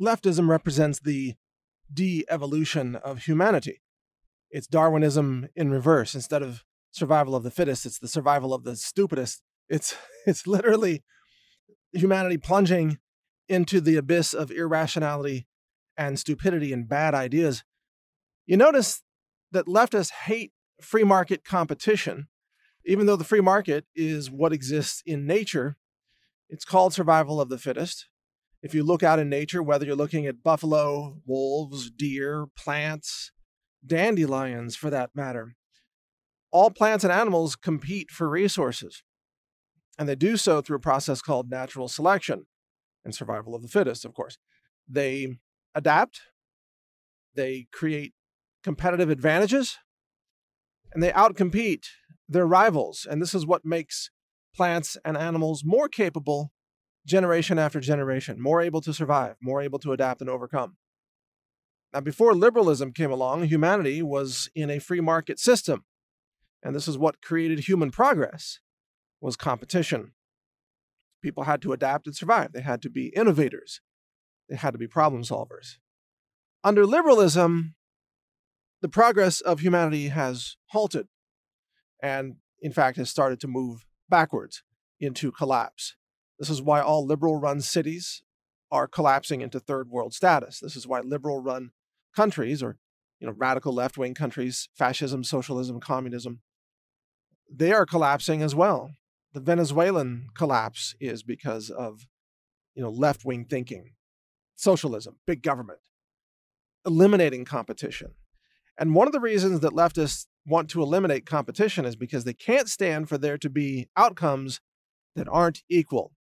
Leftism represents the de-evolution of humanity. It's Darwinism in reverse. Instead of survival of the fittest, it's the survival of the stupidest. It's literally humanity plunging into the abyss of irrationality and stupidity and bad ideas. You notice that leftists hate free market competition, even though the free market is what exists in nature. It's called survival of the fittest. If you look out in nature, whether you're looking at buffalo, wolves, deer, plants, dandelions for that matter, all plants and animals compete for resources. And they do so through a process called natural selection and survival of the fittest, of course. They adapt, they create competitive advantages, and they outcompete their rivals. And this is what makes plants and animals more capable generation after generation, more able to survive, more able to adapt and overcome. Now, before liberalism came along, humanity was in a free market system. And this is what created human progress, was competition. People had to adapt and survive. They had to be innovators. They had to be problem solvers. Under liberalism, the progress of humanity has halted and, in fact, has started to move backwards into collapse. This is why all liberal-run cities are collapsing into third world status. This is why liberal-run countries, or radical left-wing countries, fascism, socialism, communism, they are collapsing as well. The Venezuelan collapse is because of left-wing thinking, socialism, big government, eliminating competition. And one of the reasons that leftists want to eliminate competition is because they can't stand for there to be outcomes that aren't equal.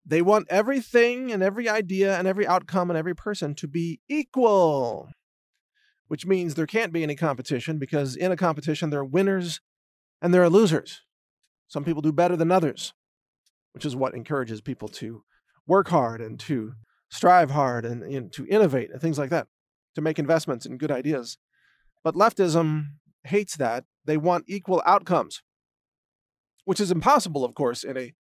They want everything and every idea and every outcome and every person to be equal, which means there can't be any competition, because in a competition there are winners and there are losers. Some people do better than others, which is what encourages people to work hard and to strive hard and to innovate and things like that, to make investments in good ideas. But leftism hates that. They want equal outcomes, which is impossible, of course, in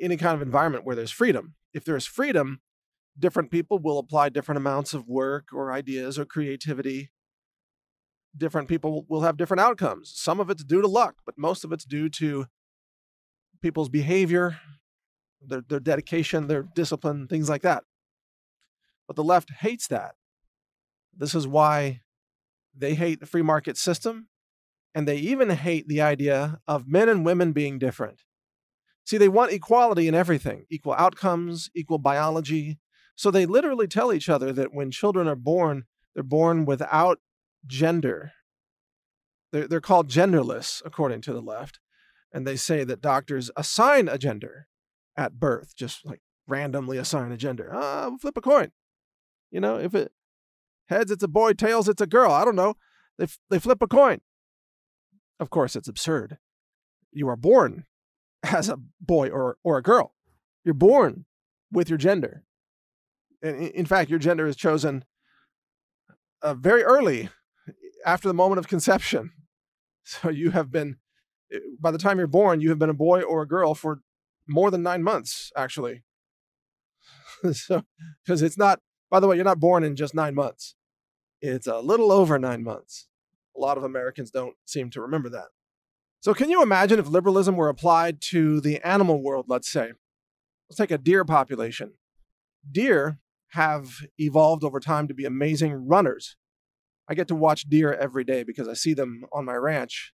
any kind of environment where there's freedom. If there's freedom, different people will apply different amounts of work or ideas or creativity. Different people will have different outcomes. Some of it's due to luck, but most of it's due to people's behavior, their dedication, their discipline, things like that. But the left hates that. This is why they hate the free market system, and they even hate the idea of men and women being different. See, they want equality in everything, equal outcomes, equal biology. So they literally tell each other that when children are born, they're born without gender. They're called genderless, according to the left. And they say that doctors assign a gender at birth, just like randomly assign a gender. Flip a coin. If it heads, it's a boy, tails, it's a girl. I don't know. They flip a coin. Of course, it's absurd. You are born as a boy or a girl. You're born with your gender. And in fact, your gender is chosen very early after the moment of conception. So you have been, by the time you're born, you have been a boy or a girl for more than 9 months, actually. So, because it's not, by the way, you're not born in just 9 months. It's a little over 9 months. A lot of Americans don't seem to remember that. So can you imagine if liberalism were applied to the animal world, let's say? Let's take a deer population. Deer have evolved over time to be amazing runners. I get to watch deer every day because I see them on my ranch.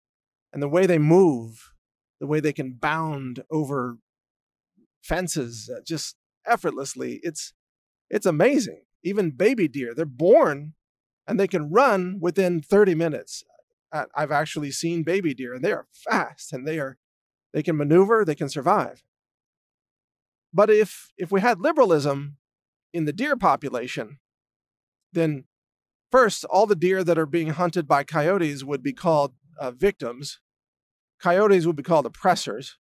And the way they move, the way they can bound over fences just effortlessly, it's amazing. Even baby deer, they're born and they can run within 30 minutes. I've actually seen baby deer, and they are fast, and they can maneuver, they can survive. But if we had liberalism in the deer population, then first, all the deer that are being hunted by coyotes would be called victims. Coyotes would be called oppressors.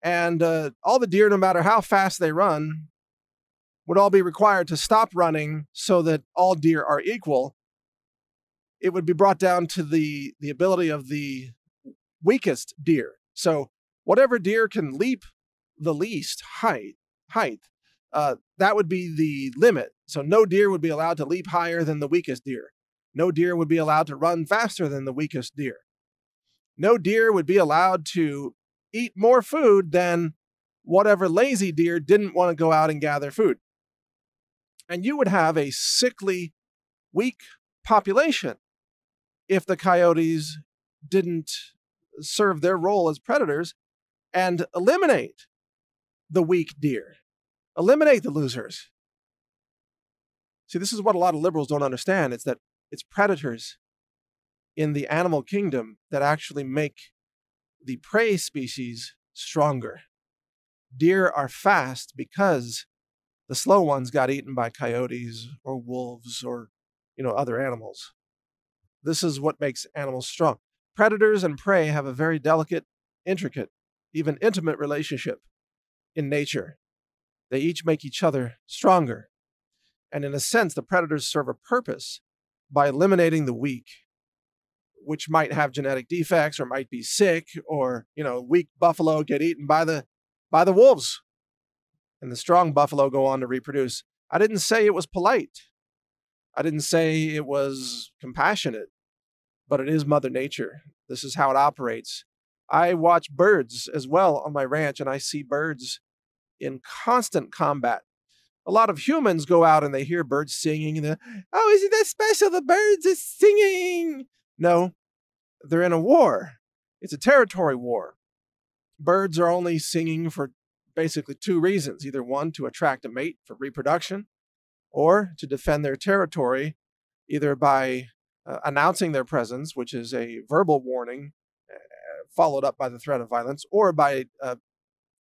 And all the deer, no matter how fast they run, would all be required to stop running so that all deer are equal. It would be brought down to the ability of the weakest deer. So whatever deer can leap the least height, that would be the limit. So no deer would be allowed to leap higher than the weakest deer. No deer would be allowed to run faster than the weakest deer. No deer would be allowed to eat more food than whatever lazy deer didn't want to go out and gather food. And you would have a sickly, weak population if the coyotes didn't serve their role as predators and eliminate the weak deer, eliminate the losers. See, this is what a lot of liberals don't understand. It's that it's predators in the animal kingdom that actually make the prey species stronger. Deer are fast because the slow ones got eaten by coyotes or wolves or, other animals. This is what makes animals strong. Predators and prey have a very delicate, intricate, even intimate relationship in nature. They each make each other stronger. And in a sense, the predators serve a purpose by eliminating the weak, which might have genetic defects or might be sick, or, weak buffalo get eaten by the wolves. And the strong buffalo go on to reproduce. I didn't say it was polite. I didn't say it was compassionate, but it is Mother Nature. This is how it operates. I watch birds as well on my ranch, and I see birds in constant combat. A lot of humans go out and they hear birds singing, and oh, isn't that special? The birds are singing. No, they're in a war. It's a territory war. Birds are only singing for basically two reasons. Either one, to attract a mate for reproduction, or to defend their territory, either by announcing their presence, which is a verbal warning followed up by the threat of violence, or by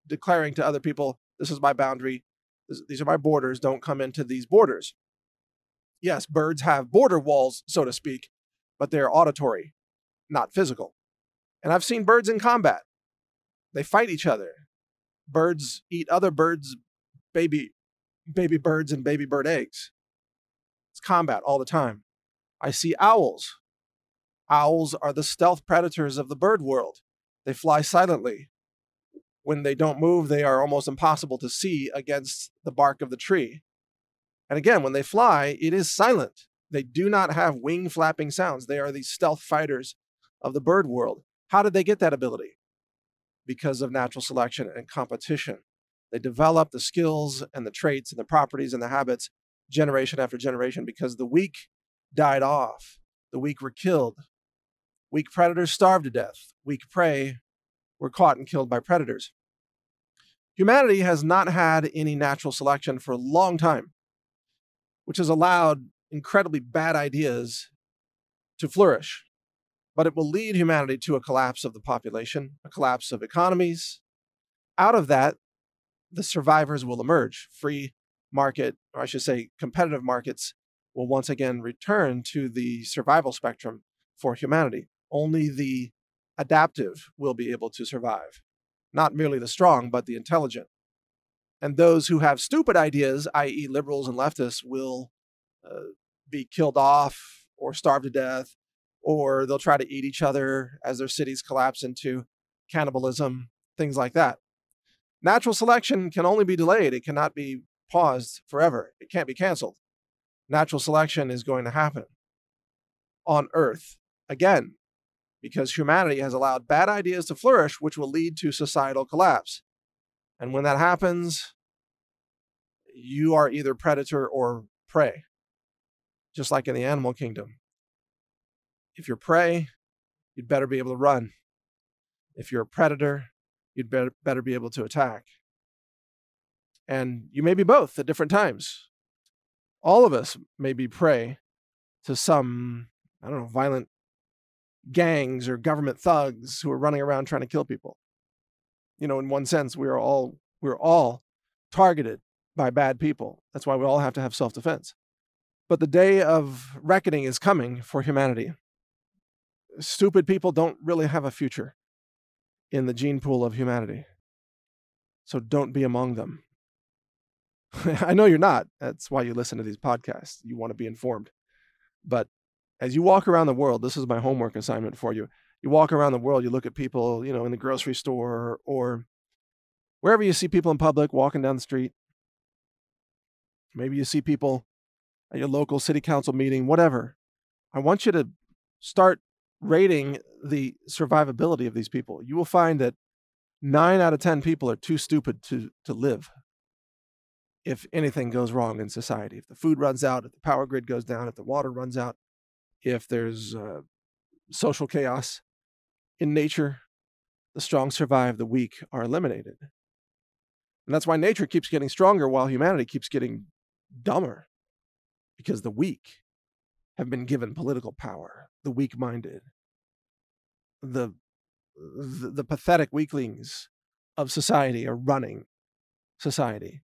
declaring to other people, this is my boundary, these are my borders, don't come into these borders. Yes, birds have border walls, so to speak, but they're auditory, not physical. And I've seen birds in combat. They fight each other. Birds eat other birds' baby birds and baby bird eggs. It's combat all the time. I see owls. Owls are the stealth predators of the bird world. They fly silently. When they don't move, they are almost impossible to see against the bark of the tree. And again, when they fly, it is silent. They do not have wing flapping sounds. They are the stealth fighters of the bird world. How did they get that ability? Because of natural selection and competition. They develop the skills and the traits and the properties and the habits generation after generation because the weak died off. The weak were killed. Weak predators starved to death. Weak prey were caught and killed by predators. Humanity has not had any natural selection for a long time, which has allowed incredibly bad ideas to flourish. But it will lead humanity to a collapse of the population, a collapse of economies. Out of that, the survivors will emerge. Free market, or I should say competitive markets, will once again return to the survival spectrum for humanity. Only the adaptive will be able to survive. Not merely the strong, but the intelligent. And those who have stupid ideas, i.e. liberals and leftists, will be killed off or starve to death, or they'll try to eat each other as their cities collapse into cannibalism, things like that. Natural selection can only be delayed. It cannot be paused forever. It can't be canceled. Natural selection is going to happen on Earth again, because humanity has allowed bad ideas to flourish, which will lead to societal collapse. And when that happens, you are either predator or prey, just like in the animal kingdom. If you're prey, you'd better be able to run. If you're a predator, you'd better be able to attack. And you may be both at different times. All of us may be prey to some, violent gangs or government thugs who are running around trying to kill people. In one sense, we're all targeted by bad people. That's why we all have to have self-defense. But the day of reckoning is coming for humanity. Stupid people don't really have a future in the gene pool of humanity. So don't be among them. I know you're not. That's why you listen to these podcasts. You want to be informed. But as you walk around the world, this is my homework assignment for you. You walk around the world, you look at people, in the grocery store or wherever you see people in public walking down the street. Maybe you see people at your local city council meeting, whatever. I want you to start rating the survivability of these people. You will find that 9 out of 10 people are too stupid to live if anything goes wrong in society. If the food runs out, if the power grid goes down, if the water runs out, if there's social chaos in nature, the strong survive, the weak are eliminated. And that's why nature keeps getting stronger while humanity keeps getting dumber, because the weak have been given political power, the weak-minded, the pathetic weaklings of society are running society,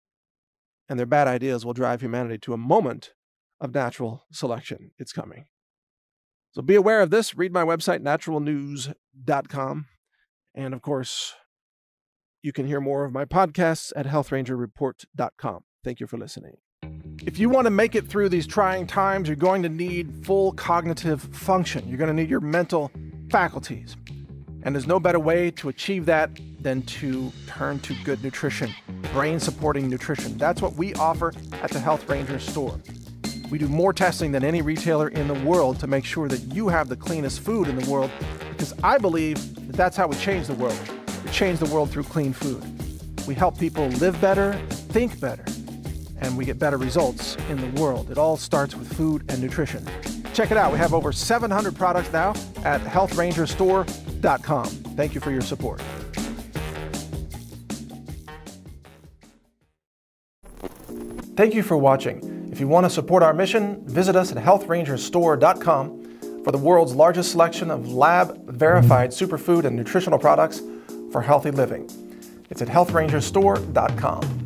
and their bad ideas will drive humanity to a moment of natural selection. It's coming. So be aware of this. Read my website, naturalnews.com. And of course, you can hear more of my podcasts at healthrangerreport.com. Thank you for listening. If you want to make it through these trying times, you're going to need full cognitive function. You're going to need your mental faculties. And there's no better way to achieve that than to turn to good nutrition, brain-supporting nutrition. That's what we offer at the Health Ranger store. We do more testing than any retailer in the world to make sure that you have the cleanest food in the world, because I believe that that's how we change the world. We change the world through clean food. We help people live better, think better, and we get better results in the world. It all starts with food and nutrition. Check it out. We have over 700 products now at healthrangerstore.com. Thank you for your support. Thank you for watching. If you want to support our mission, visit us at healthrangerstore.com for the world's largest selection of lab-verified superfood and nutritional products for healthy living. It's at healthrangerstore.com.